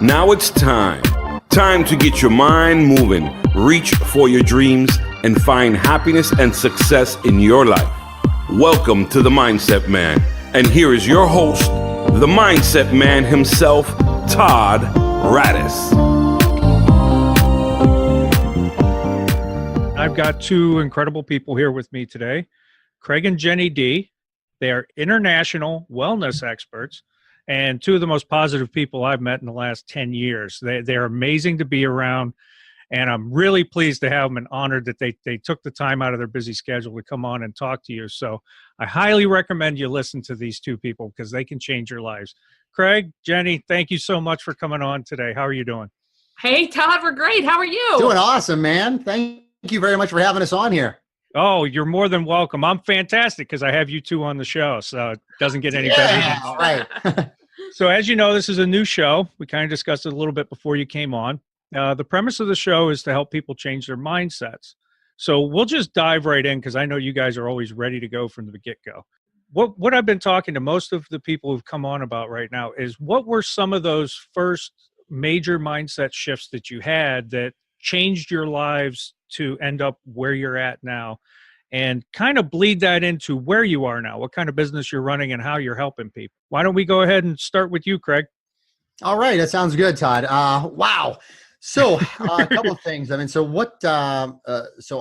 Now it's time. Time to get your mind moving, reach for your dreams, and find happiness and success in your life. Welcome to The Mindset Man. And here is your host, the Mindset Man himself, Todd Radis. I've got two incredible people here with me today, Craig and Jenny D. They are international wellness experts and two of the most positive people I've met in the last 10 years. They're amazing to be around, and I'm really pleased to have them and honored that they took the time out of their busy schedule to come on and talk to you. So I highly recommend you listen to these two people because they can change your lives. Craig, Jenny, thank you so much for coming on today. How are you doing? Hey, Todd, we're great. How are you? Doing awesome, man. Thank you very much for having us on here. Oh, you're more than welcome. I'm fantastic because I have you two on the show, so it doesn't get any better than that. Right. So as you know, this is a new show. We kind of discussed it a little bit before you came on. The premise of the show is to help people change their mindsets. So we'll just dive right in because I know you guys are always ready to go from the get-go. What I've been talking to most of the people who've come on about right now is what were some of those first major mindset shifts that you had that changed your lives to end up where you're at now, and kind of bleed that into where you are now, what kind of business you're running and how you're helping people. Why don't we go ahead and start with you, Craig? All right. That sounds good, Todd. Wow. So a couple of things. So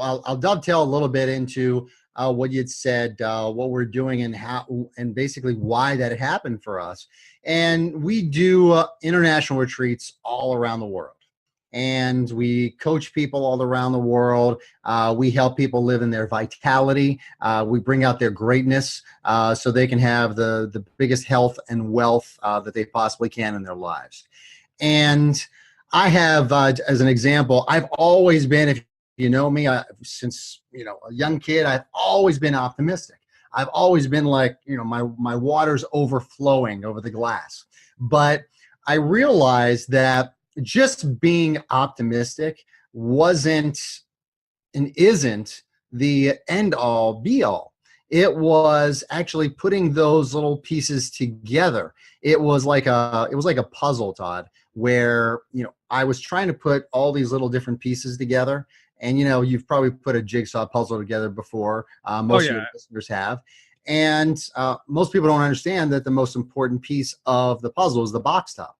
I'll dovetail a little bit into what you'd said, what we're doing and how, and basically why that happened for us. And we do international retreats all around the world. And we coach people all around the world. We help people live in their vitality. We bring out their greatness so they can have the biggest health and wealth that they possibly can in their lives. And I have, as an example, I've always been, if you know me, since a young kid, I've always been optimistic. I've always been like, my water's overflowing over the glass. But I realized that just being optimistic wasn't and isn't the end all be all. It was actually putting those little pieces together. It was like a puzzle, Todd, where I was trying to put all these little different pieces together. And you've probably put a jigsaw puzzle together before. Most of your listeners have. And most people don't understand that the most important piece of the puzzle is the box top.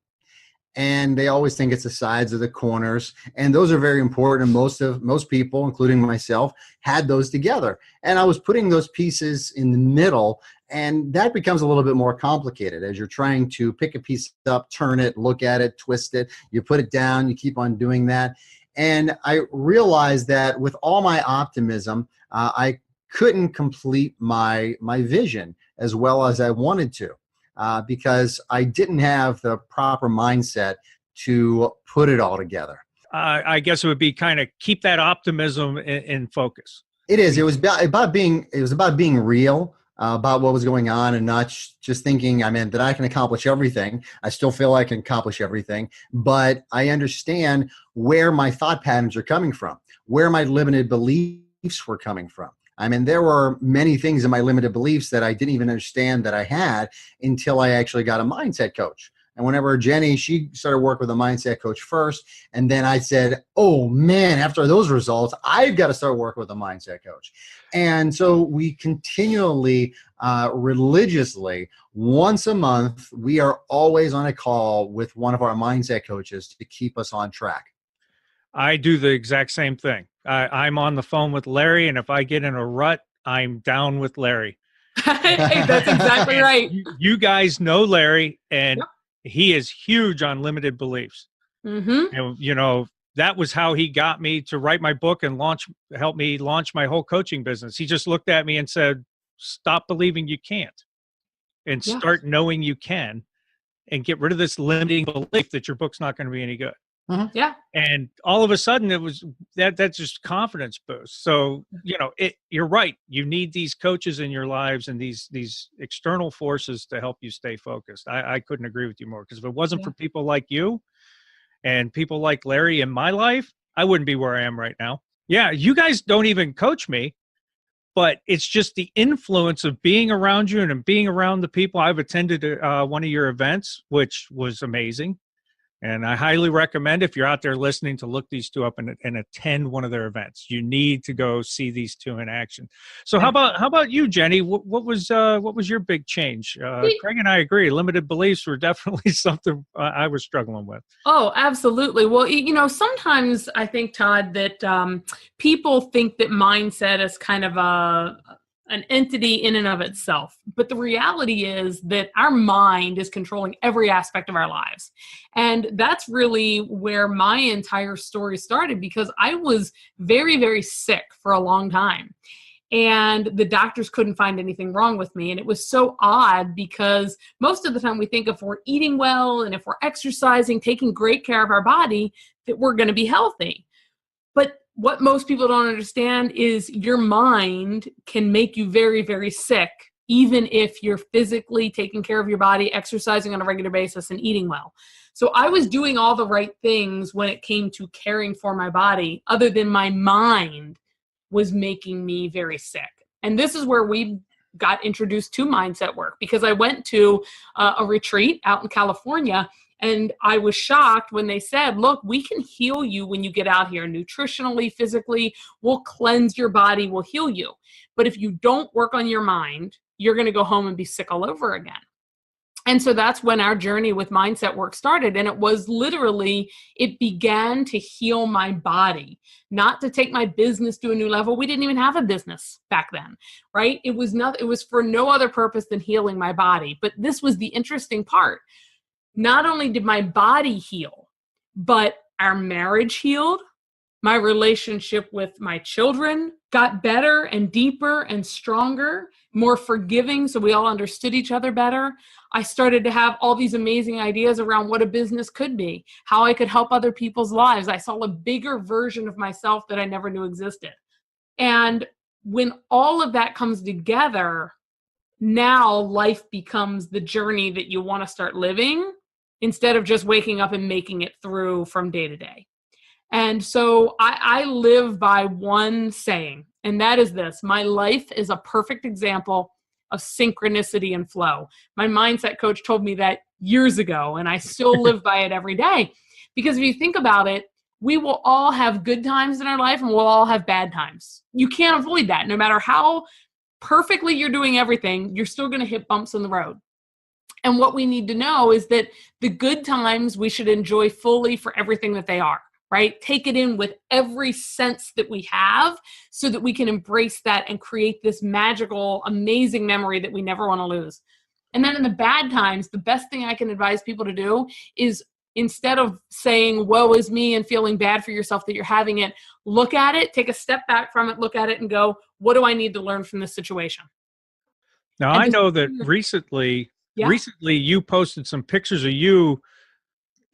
And they always think it's the sides or the corners, and those are very important. And most people, including myself, had those together. And I was putting those pieces in the middle, and that becomes a little bit more complicated as you're trying to pick a piece up, turn it, look at it, twist it. You put it down, you keep on doing that. And I realized that with all my optimism, I couldn't complete my vision as well as I wanted to. Because I didn't have the proper mindset to put it all together. I guess it would be kind of keep that optimism in focus. It is. It was about being real about what was going on, and not just thinking, that I can accomplish everything. I still feel I can accomplish everything, but I understand where my thought patterns are coming from, where my limited beliefs were coming from. There were many things in my limited beliefs that I didn't even understand that I had until I actually got a mindset coach. And whenever Jenny, she started working with a mindset coach first. And then I said, oh man, after those results, I've got to start working with a mindset coach. And so we continually, religiously, once a month, we are always on a call with one of our mindset coaches to keep us on track. I do the exact same thing. I'm on the phone with Larry, and if I get in a rut, I'm down with Larry. Hey, that's exactly right. You guys know Larry, and he is huge on limited beliefs. Mm-hmm. And, that was how he got me to write my book and help me launch my whole coaching business. He just looked at me and said, stop believing you can't and start knowing you can, and get rid of this limiting belief that your book's not going to be any good. Mm-hmm. Yeah. And all of a sudden it was that's just confidence boost. So, you're right. You need these coaches in your lives and these external forces to help you stay focused. I couldn't agree with you more, because if it wasn't for people like you and people like Larry in my life, I wouldn't be where I am right now. Yeah. You guys don't even coach me, but it's just the influence of being around you and being around the people. I've attended one of your events, which was amazing. And I highly recommend, if you're out there listening, to look these two up and attend one of their events. You need to go see these two in action. So how about you, Jenny? What was your big change? Craig and I agree. Limited beliefs were definitely something I was struggling with. Oh, absolutely. Well, sometimes I think, Todd, that people think that mindset is kind of an entity in and of itself. But the reality is that our mind is controlling every aspect of our lives. And that's really where my entire story started, because I was very, very sick for a long time. And the doctors couldn't find anything wrong with me. And it was so odd, because most of the time we think if we're eating well and if we're exercising, taking great care of our body, that we're going to be healthy. But what most people don't understand is your mind can make you very, very sick, even if you're physically taking care of your body, exercising on a regular basis, and eating well. So I was doing all the right things when it came to caring for my body, other than my mind was making me very sick. And this is where we got introduced to mindset work, because I went to a retreat out in California, and I was shocked when they said, look, we can heal you when you get out here nutritionally, physically. We'll cleanse your body, we'll heal you. But if you don't work on your mind, you're going to go home and be sick all over again. And so that's when our journey with mindset work started. And it was literally, it began to heal my body, not to take my business to a new level. We didn't even have a business back then, right? It was for no other purpose than healing my body. But this was the interesting part. Not only did my body heal, but our marriage healed. My relationship with my children got better and deeper and stronger, more forgiving, so we all understood each other better. I started to have all these amazing ideas around what a business could be, how I could help other people's lives. I saw a bigger version of myself that I never knew existed. And when all of that comes together, now life becomes the journey that you want to start living, instead of just waking up and making it through from day to day. And so I live by one saying, and that is this: my life is a perfect example of synchronicity and flow. My mindset coach told me that years ago, and I still live by it every day. Because if you think about it, we will all have good times in our life and we'll all have bad times. You can't avoid that. No matter how perfectly you're doing everything, you're still going to hit bumps in the road. And what we need to know is that the good times we should enjoy fully for everything that they are, right? Take it in with every sense that we have, so that we can embrace that and create this magical, amazing memory that we never want to lose. And then in the bad times, the best thing I can advise people to do is, instead of saying, woe is me, and feeling bad for yourself that you're having it, look at it, take a step back from it, look at it and go, what do I need to learn from this situation? Now, I know that recently you posted some pictures of you,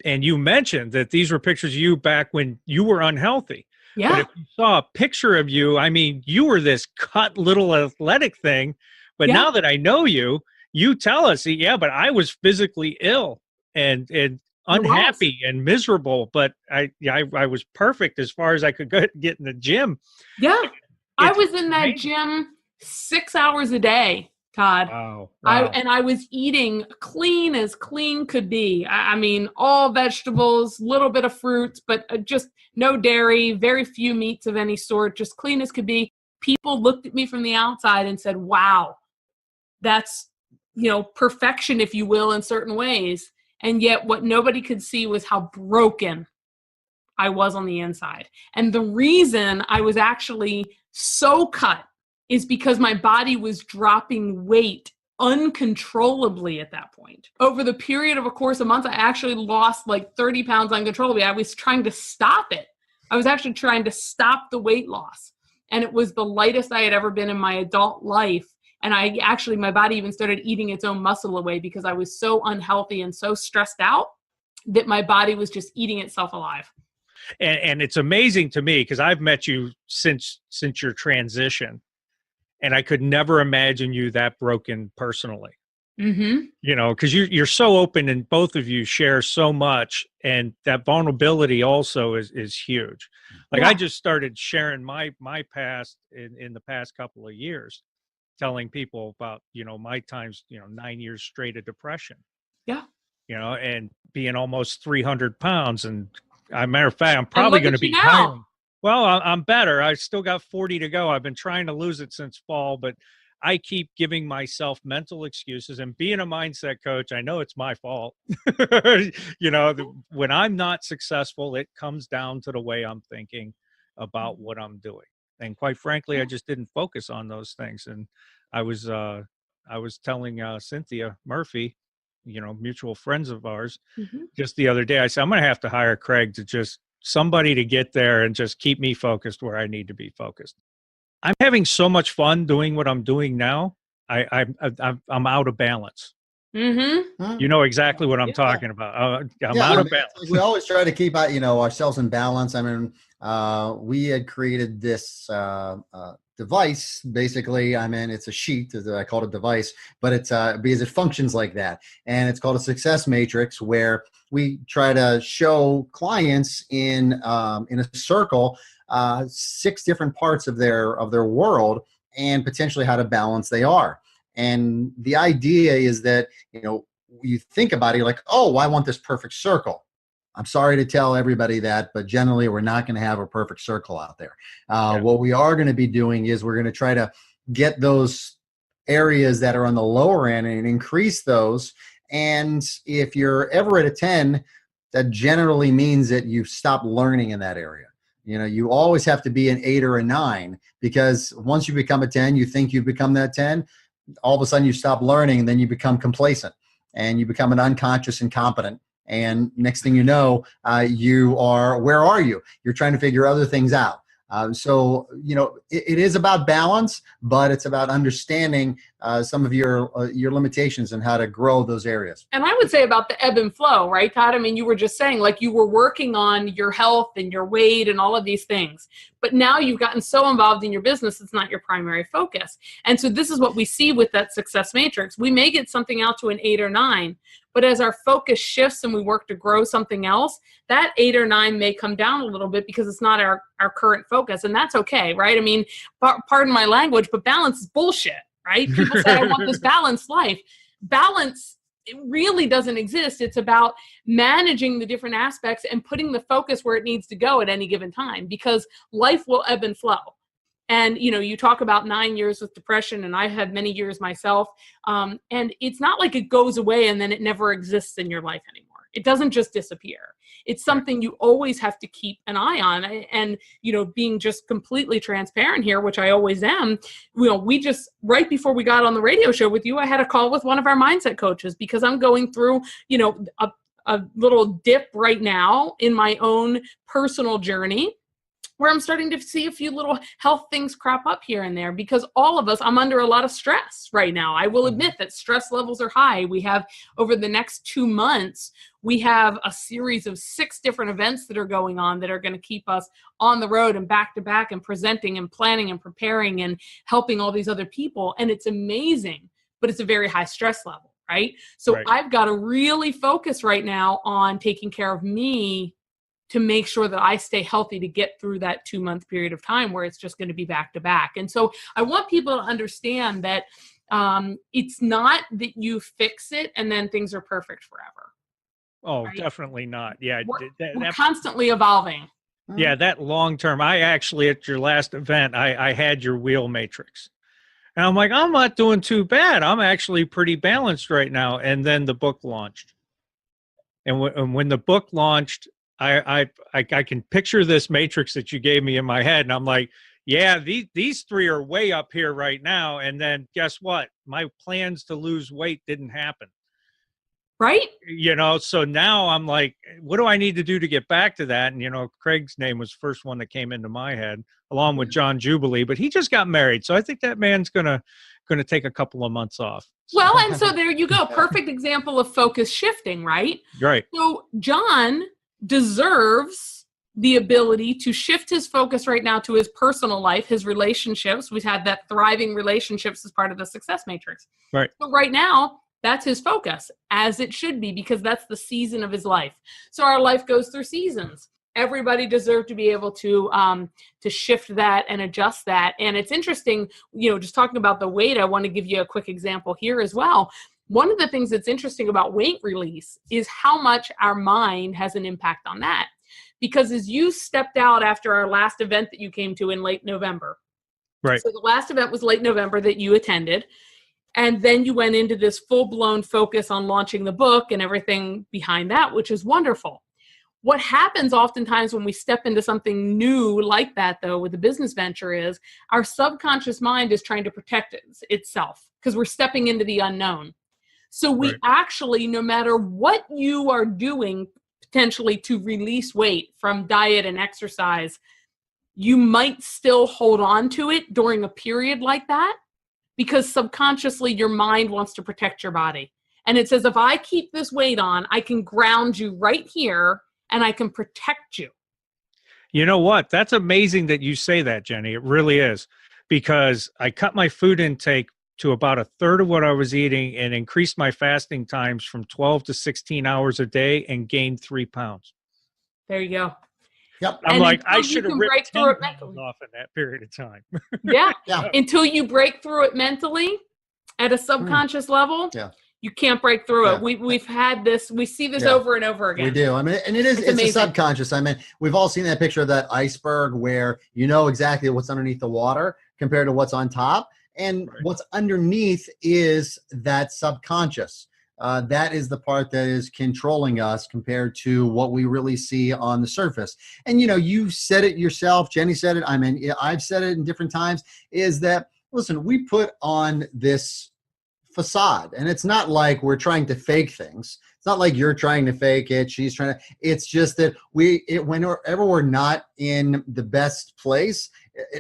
and you mentioned that these were pictures of you back when you were unhealthy. Yeah. But if you saw a picture of you, I mean, you were this cut little athletic thing. But now that I know you, you tell us, but I was physically ill and unhappy and miserable. But I was perfect as far as I could get in the gym. Yeah. I was in that gym 6 hours a day, Todd. Wow. I was eating clean as clean could be. I mean, all vegetables, little bit of fruits, but just no dairy, very few meats of any sort, just clean as could be. People looked at me from the outside and said, wow, that's, perfection, if you will, in certain ways. And yet what nobody could see was how broken I was on the inside. And the reason I was actually so cut is because my body was dropping weight uncontrollably at that point. Over the period of a course of months, I actually lost like 30 pounds uncontrollably. I was trying to stop it. I was actually trying to stop the weight loss. And it was the lightest I had ever been in my adult life. And my body even started eating its own muscle away, because I was so unhealthy and so stressed out that my body was just eating itself alive. And it's amazing to me, because I've met you since your transition, and I could never imagine you that broken personally. Mm-hmm. Because you're so open, and both of you share so much, and that vulnerability also is huge. Like, I just started sharing my past in the past couple of years, telling people about my times 9 years straight of depression. Yeah. and being almost 300 pounds. And as a matter of fact, I'm And probably look going to at you be now. hiring. Well, I'm better. I still got 40 to go. I've been trying to lose it since fall, but I keep giving myself mental excuses. And being a mindset coach, I know it's my fault. When I'm not successful, it comes down to the way I'm thinking about what I'm doing. And quite frankly, I just didn't focus on those things. And I was telling Cynthia Murphy, mutual friends of ours, just the other day, I said, I'm going to have to hire Craig to just somebody to get there and just keep me focused where I need to be focused. I'm having so much fun doing what I'm doing now. I'm out of balance. Mm-hmm. You know exactly what I'm Yeah. talking about. I'm Yeah, out I of mean, balance. it's like we always try to keep ourselves in balance. I mean, we had created this device. Basically, I mean, it's a sheet. I call it a device, but it's because it functions like that, and it's called a success matrix, where we try to show clients in a circle 6 different parts of their world and potentially how to balance they are. And the idea is that you think about it, you're like, oh, I want this perfect circle. I'm sorry to tell everybody that, but generally we're not going to have a perfect circle out there. What we are going to be doing is we're going to try to get those areas that are on the lower end and increase those. And if you're ever at a 10, that generally means that you stop learning in that area. You always have to be an 8 or a 9, because once you become a 10, you think you've become that 10. All of a sudden you stop learning, and then you become complacent and you become an unconscious incompetent. And next thing you know, where are you? You're trying to figure other things out. So it is about balance, but it's about understanding some of your limitations and how to grow those areas. And I would say about the ebb and flow, right, Todd? I mean, you were just saying, like, you were working on your health and your weight and all of these things, but now you've gotten so involved in your business, it's not your primary focus. And so this is what we see with that success matrix. We may get something out to an 8 or 9, but as our focus shifts and we work to grow something else, that 8 or 9 may come down a little bit because it's not our current focus. And that's okay, right? I mean, pardon my language, but balance is bullshit, right? People say, I want this balanced life. Balance, it really doesn't exist. It's about managing the different aspects and putting the focus where it needs to go at any given time, because life will ebb and flow. And, you talk about 9 years with depression, and I've had many years myself. And it's not like it goes away and then it never exists in your life anymore. It doesn't just disappear. It's something you always have to keep an eye on. And, being just completely transparent here, which I always am, we just, right before we got on the radio show with you, I had a call with one of our mindset coaches, because I'm going through, a little dip right now in my own personal journey, where I'm starting to see a few little health things crop up here and there, because all of us, I'm under a lot of stress right now. I will admit that stress levels are high. We have, over the next 2 months, we have a series of 6 different events that are going on that are going to keep us on the road and back to back and presenting and planning and preparing and helping all these other people. And it's amazing, but it's a very high stress level, right? So I've got to really focus right now on taking care of me to make sure that I stay healthy to get through that 2-month period of time where it's just going to be back to back. And so I want people to understand that it's not that you fix it and then things are perfect forever. Oh, right? Definitely not. Yeah. We're constantly evolving. Yeah, that long term. I actually, at your last event, I had your wheel matrix. And I'm like, I'm not doing too bad. I'm actually pretty balanced right now. And then the book launched. And when the book launched, I can picture this matrix that you gave me in my head, and I'm like, yeah, these 3 are way up here right now. And then guess what? My plans to lose weight didn't happen. Right? So now I'm like, what do I need to do to get back to that? And, Craig's name was the first one that came into my head, along with John Jubilee, but he just got married. So I think that man's going to take a couple of months off. Well, and so there you go. Perfect example of focus shifting, right? Right. So John deserves the ability to shift his focus right now to his personal life, his relationships. We've had that thriving relationships as part of the success matrix. Right. So right now, that's his focus, as it should be, because that's the season of his life. So our life goes through seasons. Everybody deserves to be able to shift that and adjust that. And it's interesting, just talking about the weight, I want to give you a quick example here as well. One of the things that's interesting about weight release is how much our mind has an impact on that. Because as you stepped out after our last event that you came to in late November, Right. so the last event was late November that you attended, and then you went into this full-blown focus on launching the book and everything behind that, which is wonderful. What happens oftentimes when we step into something new like that, though, with a business venture is our subconscious mind is trying to protect itself because we're stepping into the unknown. So we actually, no matter what you are doing potentially to release weight from diet and exercise, you might still hold on to it during a period like that because subconsciously your mind wants to protect your body. And it says, if I keep this weight on, I can ground you right here and I can protect you. You know what? That's amazing that you say that, Jenny. It really is, because I cut my food intake to about a third of what I was eating and increased my fasting times from 12 to 16 hours a day and gained 3 pounds. There you go. Yep. I'm And like, I until you should have can ripped break 10 through it pounds mentally. off in that period of time. Yeah. Yeah. Until you break through it mentally at a subconscious level, Yeah. you can't break through Yeah. it. We've had this, we see this Yeah. over and over again. We do. I mean, and it's a amazing. subconscious. I mean, we've all seen that picture of that iceberg where you know exactly what's underneath the water compared to what's on top. And what's underneath is that subconscious. That is the part that is controlling us compared to what we really see on the surface. And, you know, you said it yourself. Jenny said it. I mean, I've said it in different times, is that, listen, we put on this facade, and it's not like we're trying to fake things. It's not like you're trying to fake it. She's trying to. It's just that whenever we're not in the best place,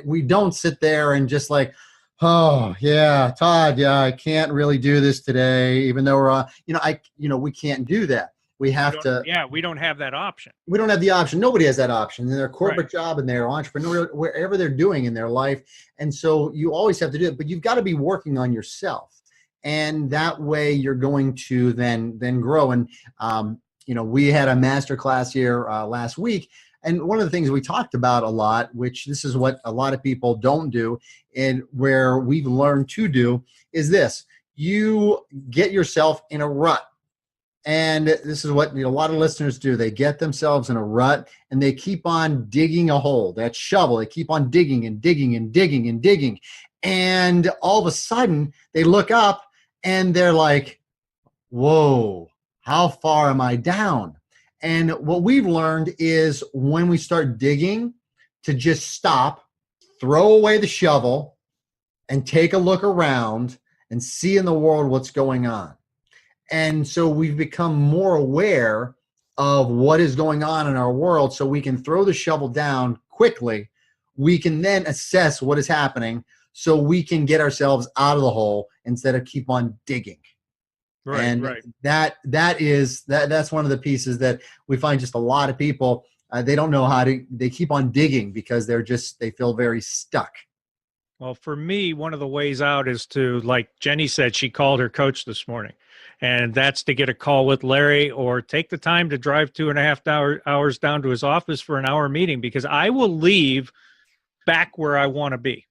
we don't sit there and just like, oh yeah, Todd, yeah, I can't really do this today, even though we're we can't do that. We have to. Yeah, we don't have that option. We don't have the option. Nobody has that option in their corporate job and their entrepreneur, wherever they're doing in their life. And so you always have to do it, but you've got to be working on yourself. And that way you're going to then grow. And, we had a master class here last week. And one of the things we talked about a lot, which this is what a lot of people don't do, and where we've learned to do, is this. You get yourself in a rut. And this is what a lot of listeners do. They get themselves in a rut and they keep on digging a hole, that shovel. They keep on digging and digging and digging and digging. And all of a sudden they look up and they're like, whoa, how far am I down? And what we've learned is when we start digging, to just stop, throw away the shovel, and take a look around and see in the world what's going on. And so we've become more aware of what is going on in our world, so we can throw the shovel down quickly. We can then assess what is happening so we can get ourselves out of the hole instead of keep on digging. That's one of the pieces that we find just a lot of people, they don't know they keep on digging because they feel very stuck. Well, for me, one of the ways out is to, like Jenny said, she called her coach this morning, and that's to get a call with Larry or take the time to drive 2.5 hours down to his office for an hour meeting, because I will leave back where I want to be.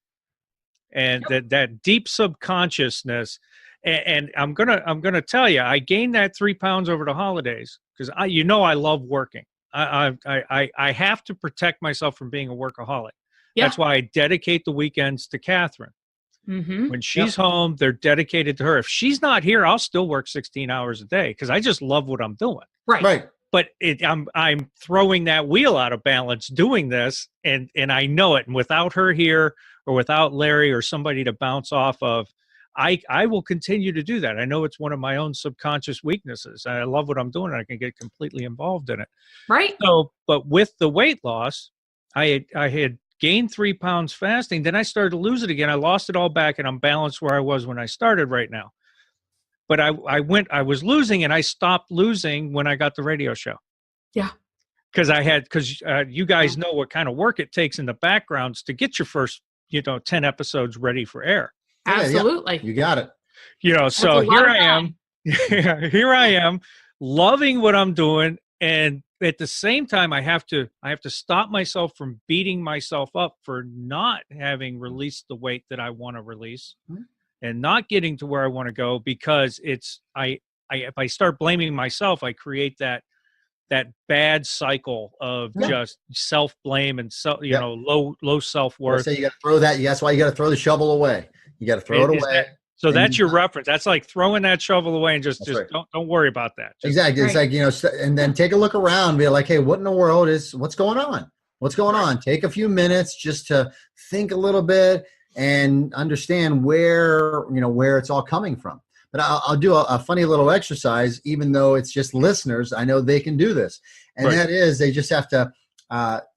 And that deep subconsciousness. And I'm gonna tell you, I gained that 3 pounds over the holidays because I love working. I have to protect myself from being a workaholic. Yeah. That's why I dedicate the weekends to Catherine. Mm-hmm. When she's home, they're dedicated to her. If she's not here, I'll still work 16 hours a day because I just love what I'm doing. Right. But I'm throwing that wheel out of balance doing this, and I know it. And without her here, or without Larry or somebody to bounce off of, I will continue to do that. I know it's one of my own subconscious weaknesses. I love what I'm doing. I can get completely involved in it. Right. So, but with the weight loss, I had gained 3 pounds fasting. Then I started to lose it again. I lost it all back, and I'm balanced where I was when I started right now. But I was losing, and I stopped losing when I got the radio show. Yeah. Because you guys know what kind of work it takes in the backgrounds to get your first 10 episodes ready for air. Absolutely. Yeah, you got it. So here I am. Here I am, loving what I'm doing, and at the same time I have to stop myself from beating myself up for not having released the weight that I want to release. Mm-hmm. and not getting to where I want to go because if I start blaming myself, I create that bad cycle of just self-blame and low self-worth. So you got to throw that. That's why you got to throw the shovel away. You got to throw it away. So that's your reference. That's like throwing that shovel away and just right. don't worry about that. Exactly. It's like, and then take a look around, be like, hey, what in the world what's going on? What's going on? Take a few minutes just to think a little bit and understand where it's all coming from. But I'll do a funny little exercise, even though it's just listeners. I know they can do this. And that is, they just have to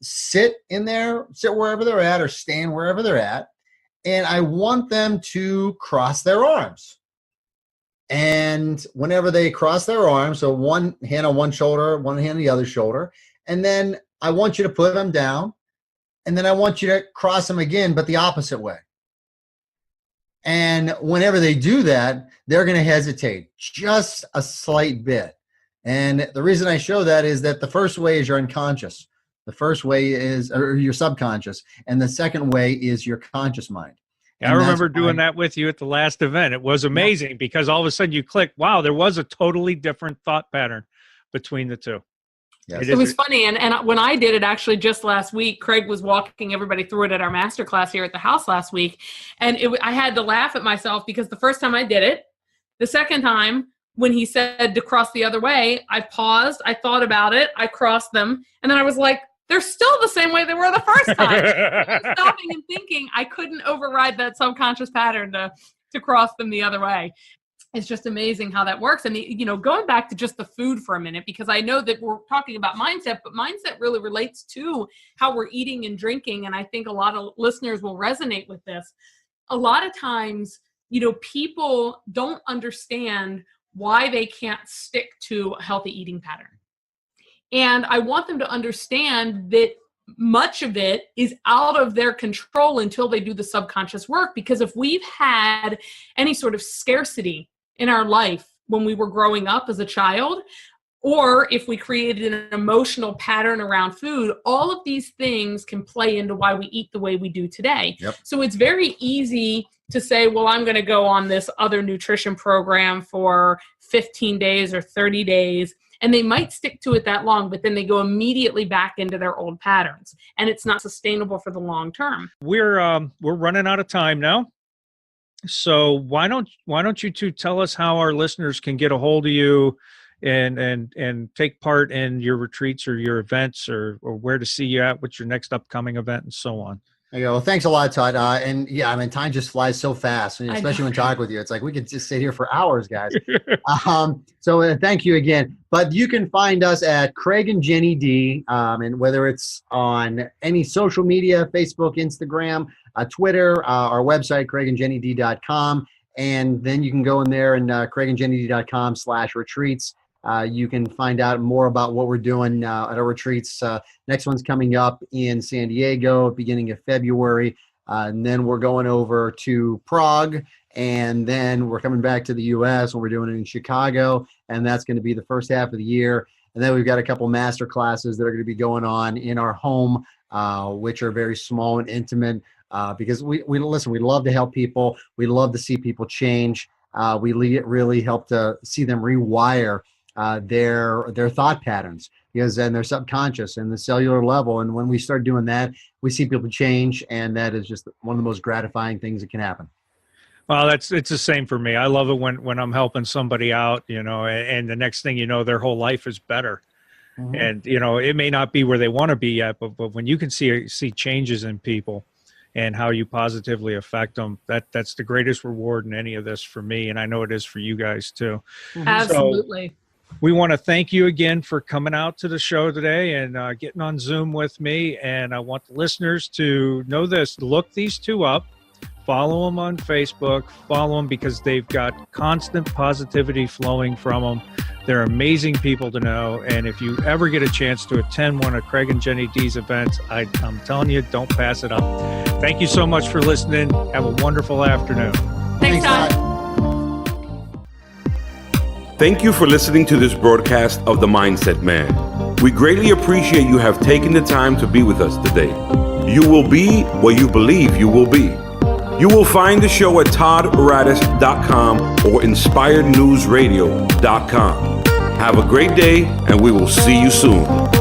sit wherever they're at or stand wherever they're at. And I want them to cross their arms. And whenever they cross their arms, so one hand on one shoulder, one hand on the other shoulder, and then I want you to put them down, and then I want you to cross them again, but the opposite way. And whenever they do that, they're going to hesitate just a slight bit. And the reason I show that is that the first way is your unconscious. The first way is your subconscious. And the second way is your conscious mind. I remember doing that with you at the last event. It was amazing because all of a sudden you click, wow, there was a totally different thought pattern between the two. Yes. It was funny. And when I did it actually just last week, Craig was walking everybody through it at our masterclass here at the house last week. And I had to laugh at myself because the first time I did it, the second time when he said to cross the other way, I paused, I thought about it, I crossed them. And then I was like, they're still the same way they were the first time. Stopping and thinking, I couldn't override that subconscious pattern to cross them the other way. It's just amazing how that works. And, going back to just the food for a minute, because I know that we're talking about mindset, but mindset really relates to how we're eating and drinking. And I think a lot of listeners will resonate with this. A lot of times, people don't understand why they can't stick to a healthy eating pattern. And I want them to understand that much of it is out of their control until they do the subconscious work. Because if we've had any sort of scarcity in our life when we were growing up as a child, or if we created an emotional pattern around food, all of these things can play into why we eat the way we do today. Yep. So it's very easy to say, well, I'm going to go on this other nutrition program for 15 days or 30 days. And they might stick to it that long, but then they go immediately back into their old patterns. And it's not sustainable for the long term. We're running out of time now. So why don't you two tell us how our listeners can get a hold of you and take part in your retreats or your events or where to see you at, what's your next upcoming event and so on. There you go. Well, thanks a lot, Todd. And yeah, time just flies so fast, and especially when talking with you. It's like we could just sit here for hours, guys. So thank you again. But you can find us at Craig and Jenny D, and whether it's on any social media, Facebook, Instagram, Twitter, our website, craigandjennyd.com. And then you can go in there and craigandjennyd.com/retreats. You can find out more about what we're doing at our retreats. Next one's coming up in San Diego, beginning of February. And then we're going over to Prague. And then we're coming back to the U.S. and we're doing it in Chicago. And that's going to be the first half of the year. And then we've got a couple master classes that are going to be going on in our home, which are very small and intimate. Because we love to help people. We love to see people change. We really help to see them rewire their thought patterns, because then they're subconscious and the cellular level. And when we start doing that, we see people change, and that is just one of the most gratifying things that can happen. Well, it's the same for me. I love it when I'm helping somebody out, and the next thing you know, their whole life is better. Mm-hmm. And, it may not be where they want to be yet, but when you can see changes in people and how you positively affect them, that's the greatest reward in any of this for me. And I know it is for you guys too. Mm-hmm. Absolutely. So, we want to thank you again for coming out to the show today and getting on Zoom with me. And I want the listeners to know this. Look these two up. Follow them on Facebook. Follow them because they've got constant positivity flowing from them. They're amazing people to know. And if you ever get a chance to attend one of Craig and Jenny D's events, I'm telling you, don't pass it up. Thank you so much for listening. Have a wonderful afternoon. Thanks, Todd. Thank you for listening to this broadcast of The Mindset Man. We greatly appreciate you have taken the time to be with us today. You will be what you believe you will be. You will find the show at toddradis.com or inspirednewsradio.com. Have a great day, and we will see you soon.